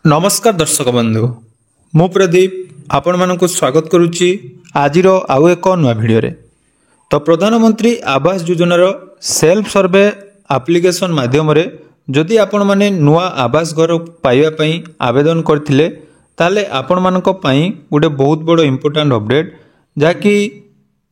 नमस्कार दर्शक बंधु मु प्रदीप आपण मानक स्वागत करुच्ची आजिर आउ एक नुआ भिडियो रे। तो प्रधानमंत्री आवास योजनार सेल्फ सर्वे एप्लिकेशन माध्यम रे जदि आपण माने नुआ आवास घर पाइबा पई आवेदन करथिले ताले आपण मानक पई गोटे बहुत बड़ इंपोर्टेंट अपडेट जाकि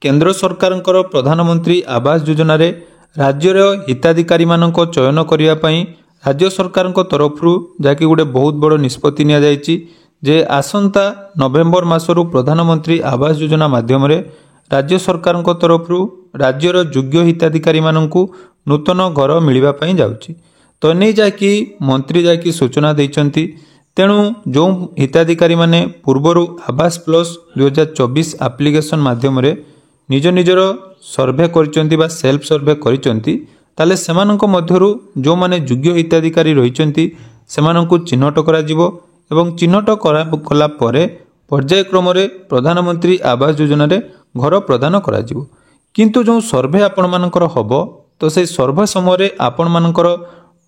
केंद्र सरकारंकर प्रधानमंत्री आवास योजना रे राज्यर हिताधिकारी मानक चयन करिया पई राज्य सरकार तरफ जहाँकि गोटे बहुत बड़ निष्पत्ति निया जायछि जे आसंता नवेम्बर मासरू प्रधानमंत्री आवास योजना माध्यम रे राज्य सरकार तरफ राज्यर योग्य हिताधिकारी मानकु नूतन घर मिलवा पई जाउछि। तो नहीं जाकि मंत्री जाकि सूचना देइछंती तेणु जो हिताधिकारी माने पूर्वरु आवास प्लस 2024 एप्लिकेशन माध्यम रे निज निजर सर्वे करिसंती बा सेल्फ सर्वे करिसंती ताले सेमानंको मध्यरु जो माने योग्य हिताधिकारी रहिसंती सेमानंको चिन्हट करा जिवो एवं चिन्हट कला परे पर्याय क्रम रे प्रधानमंत्री आवास योजना रे घर प्रदान करा जिवो। किंतु जो सर्वे आपण मानकर हबो तो से सर्वे समय रे आपण मानकर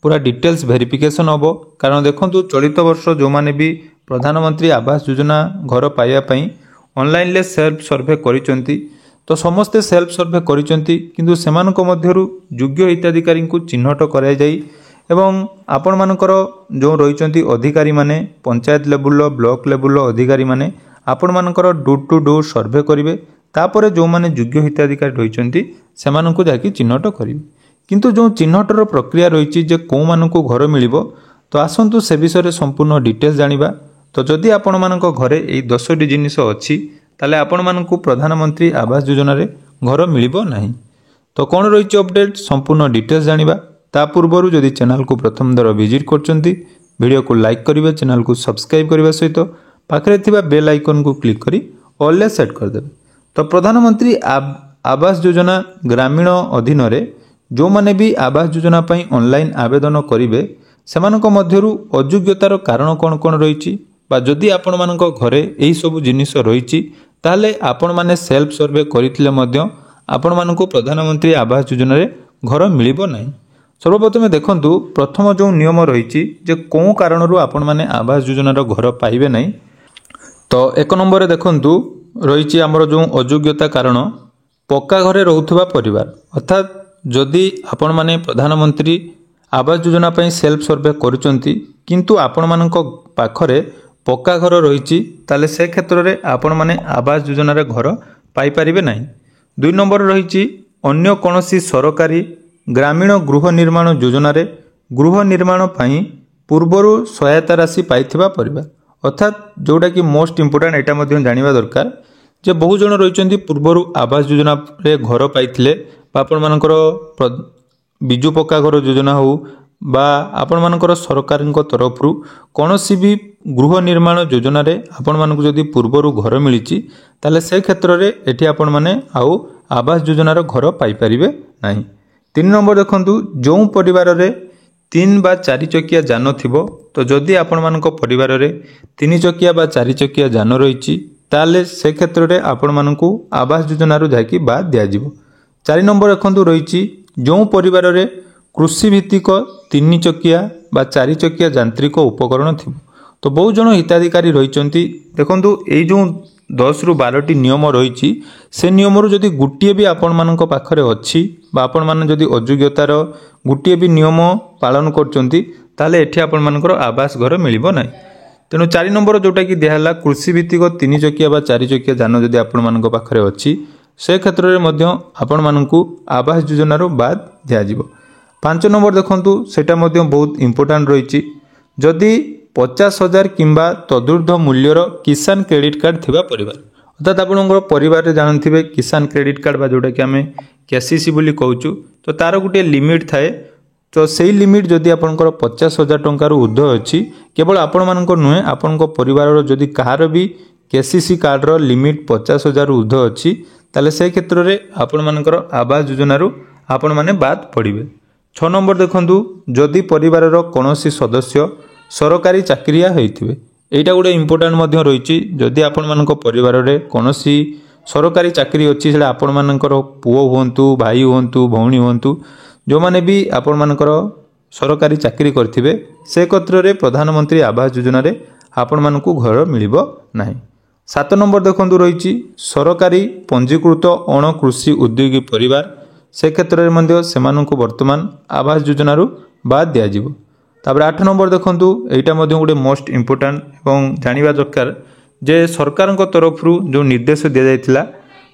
पूरा डिटेल्स वेरिफिकेशन हबो। कारण देखंतु चलित वर्ष जो माने भी प्रधानमंत्री आवास योजना घर पाइया पई ऑनलाइन ले सेल्फ सर्वे करिसंती तो समस्ते सेल्फ सर्वे करिसंती किंतु सेमानक मध्यरु योग्य हिताधिकारी को चिन्हट कराई जाई एवं आपण मानकर जो रहिसंती अधिकारी माने पंचायत लेवल ब्लॉक लेवल अधिकारी माने आपण मानकर डोर टू डोर सर्वे करिवे तापरे जो माने योग्य हिताधिकारी रहिसंती सेमानकु जाकी चिन्हट करिवे। किंतु जो चिन्हटर प्रक्रिया रहिछि जे को मानकु घर मिलिबो तो आसंतु से विषय संपूर्ण डिटेल्स जानिबा। तो जदि आपण मानक घरे एई 10टी जिनिस अछि ताले आपण मानकु प्रधानमंत्री आवास योजना रे घर मिलिबो नाही। तो कोन रहिछि अपडेट संपूर्ण डिटेल्स जानिबा ता पूर्वरु जदि चैनल को प्रथम दर विजिट करचंती वीडियो को लाइक करिवे चैनल को सब्सक्राइब करिवा सहित पाखरे थिबा बेल आइकन को क्लिक करी ऑल ले सेट कर देबे। तो प्रधानमंत्री आवास योजना ग्रामीण अधीन रे जो माने भी आवास योजना पई ऑनलाइन आवेदन करिवे सेमानक मध्यरु अयोग्यतार कारण कोन कोन रहिछि बा जदि आपण मानक घरे एही सब जिनिस रहिछि ताले आपण माने सेल्फ सर्वे करिथिले मध्य आपण मानकु प्रधानमंत्री आवास योजना रे घर मिलिबो नाही। सर्वप्रथम देखंतु प्रथम जो नियम रहिछि जे को कारणरू आपण माने आवास योजना रो घर पाइबे नाही। तो एक नंबर रे देखंतु रहिछि हमर जो अयोग्यता कारण पक्का घरे रहउथबा परिवार अर्थात जदि आपण माने प्रधानमंत्री आवास योजना पई सेल्फ सर्वे करूचंती किंतु आपण मानक पाखरे पक्का घर रहिछि ताले से क्षेत्र रे आपण माने आवास योजना रे घर पाई परिबे नाही। 2 नंबर रहिछि अन्य कोनोसी सरकारी ग्रामीण गृह निर्माण योजना रे गृह निर्माण पई पूर्वरु सहायता राशि पाइथिबा परिवार अर्थात जोटा कि मोस्ट इंपोर्टेंट एटा मध्य जानिबा दरकार जे बहु जन रहिसंती पूर्वरु आवास योजना रे घर पाइथिले बा आपण मानकर बिजु पक्का घर योजना हो बा आपण मानकर सरकारक तरफरु कोनोसी भी गृह निर्माण योजना रे आपण मानकु जदि पूर्वरु घर मिलिछि ताले से क्षेत्र रे एठी आपण माने आउ आवास योजना रो घर पाई परिबे नाही। 3 नंबर देखंतु जो परिवार रे 3 बा 4 चकिया जान थिबो तो जदि आपण मानक परिवार रे 3 चकिया बा 4 चकिया जान रहिछि ताले से क्षेत्र रे आपण मानकु आवास योजना रो जाकी बाद दिया जिवो। 4 नंबर देखंतु रहिछि जो परिवार रे कृषि भित्तिक 3 चकिया बा 4 चकिया यांत्रिक उपकरण थिबो तो बहु जन हिताधिकारी रहिसंती देखंतु एई जो 10 रु 12टी नियम रहिछि से नियम रु जदि गुटिए भी आपण मानक पाखरे अछि बा आपण माने जदि अयोग्यतार गुटिए भी नियम पालन करचंती ताले एठी आपण मानकर आवास घर मिलिबो नाही। तेनु 4 नंबर जोटा कि देहला कृषि भित्तिक 3 चकिया बा 4 चकिया जान जदि आपण मानक पाखरे अछि से क्षेत्र रे मध्य आपण मानकु आवास योजना रो बाद दिया जिवो। 5 नंबर देखंतु सेटा मध्य बहुत इंपोर्टेंट रहिछि जदि 50,000 किंबा तदुर्ध मूल्यर किसान क्रेडिट कार्ड थिबा परिवार अर्थात आपनकर परिवार रे जानथिबे किसान क्रेडिट कार्ड बा जोटा कि हमें केसीसी बोली कहउचु तो तार गुटे लिमिट थाए तो सेही लिमिट जदि आपनकर 50,000 टंका रु ऊर्ध्व अछि केवल आपण मानकर नुहे आपनकर परिवार रो जदि कहार भी केसीसी कार्ड रो लिमिट 50,000 रु ऊर्ध्व अछि ताले से क्षेत्र रे आपण मानकर आवास योजना रु आपण माने बाद पड़िबे। 6 नंबर देखंतु जदि परिवार रो कोनोसी सदस्य सरकारी चाकरिया होइथिबे एटा गोटे इंपोर्टेंट मध्य रहिछि जदि आपण मानक परिवार रे कोनोसी सरकारी चाकरी अछि सेला आपण मानकर पुओ होंतु भाई होंतु भौणी होंतु जो माने भी आपण मानकर सरकारी चाकरी करथिबे से क्षेत्र में प्रधानमंत्री आवास योजना रे आपण मानकु घर मिलिबो नाही। 7 नंबर देखंतु रहिछि सरकारी पंजीकृत अण कृषि उद्योगी परिवार से क्षेत्र में मध्य सेमानकु वर्तमान आवास योजना रु बाद दिया जिवो। तापर 8 नंबर देखंतु एटा मध्य गोटे मोस्ट इंपोर्टेंट एवं जानिबा दरकार जे सरकार तरफ जो निर्देश दिया जायतिला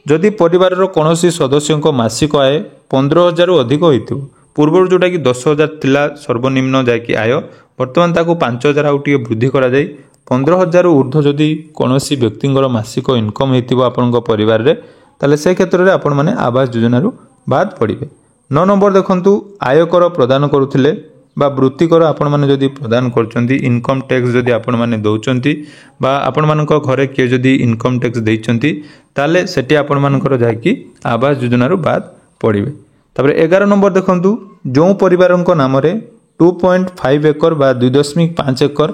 जदि परिवार कोनोसी सदस्य मासिक आय 15,000 रु अधिक होइथिबो पूर्व जोटा कि 10,000 थिला सर्वनिम्न जाकि आय वर्तमान ताकू 5,000 आउटे वृद्धि करा जाय 15,000 ऊर्ध्व जदि कोनोसी व्यक्तिंगर मासिक इनकम हेतिबो आपनक परिवार रे ताले से क्षेत्र रे आपण माने आवास योजना रु बाद पड़िबे। 9 नंबर देखंतु आयकर प्रदान करुथिले बा वृत्तिकर आपण माने जदि प्रदान करचंती इनकम टैक्स जदि आपण माने दउचंती बा आपण मानक घरे के जदि इनकम टैक्स देइचंती ताले सेठी आपण मानकर जाकि आवास योजना रु बाद पड़िबे। तापर 11 नंबर देखंतु जो परिवारक नाम रे 2.5 एकर बा 2.5 एकर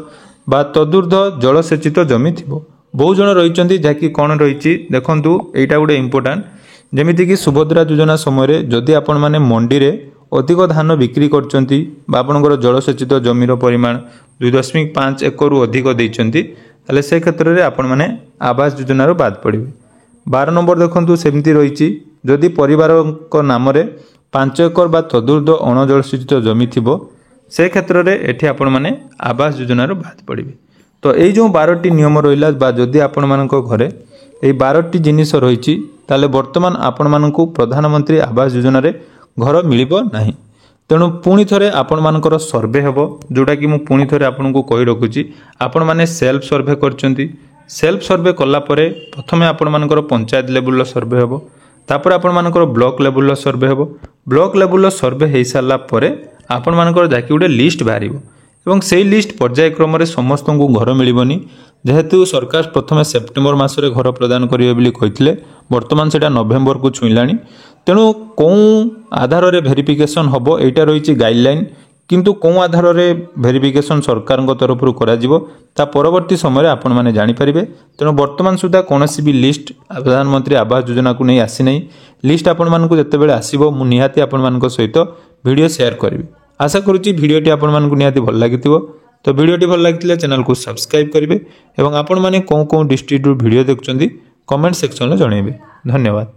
बा तदुर्ध जलसेचित जमी थिबो बहु जन रहिचंती जाकि कोन रहिची देखंतु एटा गुडे इंपोर्टेंट जेमिति कि सुभद्रा योजना समय जदि आपण माने मंडी रे अधिक धान बिक्री करचंती बा आपनकर जलसेचित जमीर परिमाण 2.5 एकर रु अधिक देइचंती ताले से क्षेत्र रे आपण माने आवास योजना रु बाद पड़िबे। 12 नंबर देखंतु सेमति रहिची जदि परिवारक नाम रे 5 एकर बा तदुर्ध अण जलसेचित जमी थिबो से क्षेत्र रे एठी आपण माने आवास योजना रु बाद पड़िबे। तो एई जो 12टी नियम रहिला बा जदि आपण मानक घरे एई 12टी जिनिस रहिची ताले वर्तमान आपण मानकु प्रधानमंत्री आवास योजना रे घर मिलिबो नाही। तेणु पुणी थरे आपण मानकर सर्वे हेबो जोटा कि मु पुणी थरे आपनकु कहि रखुची आपण माने सेल्फ सर्वे करचंती सेल्फ सर्वे कला परे प्रथमे आपण मानकर पंचायत लेवल सर्वे हेबो तापर आपण मानकर ब्लॉक लेवल सर्वे हेबो ब्लॉक लेवल सर्वे हेई साला परे आपण मानकर जाकि उडे लिस्ट बाहरिबो एवं सेई लिस्ट पर्यायक्रम रे समस्त को घर मिलिबनी जेहेतु सरकार प्रथमे सेप्टेम्बर मासरे घर प्रदान करिवे बोली कहितले वर्तमान सेटा नवेम्बर को छुईलानी तेणु कौ आधार रे वेरिफिकेशन हबो एटा रहिछि गाइडलाइन किंतु कौ आधार रे वेरिफिकेशन सरकार तरफ करा जिवो ता परवर्ती समय आपण माने जानि परिबे। तेणु वर्तमान सुधा कोनोसी भी लिस्ट प्रधानमंत्री आवास योजना को नहीं आसी नहीं लिस्ट आपण मानकु जते बेले आसीबो मु निहाती आपण मानक सहित वीडियो शेयर करबी। आशा करूची वीडियोटी आपण मानकु निहाती भल लागिथिबो तो वीडियोटी भल लागिथिले चैनल को सब्सक्राइब करिवे एवं आपण माने कोन डिस्ट्रिक्ट वीडियो देखुचंदी कमेंट सेक्शन में जणैबे। धन्यवाद।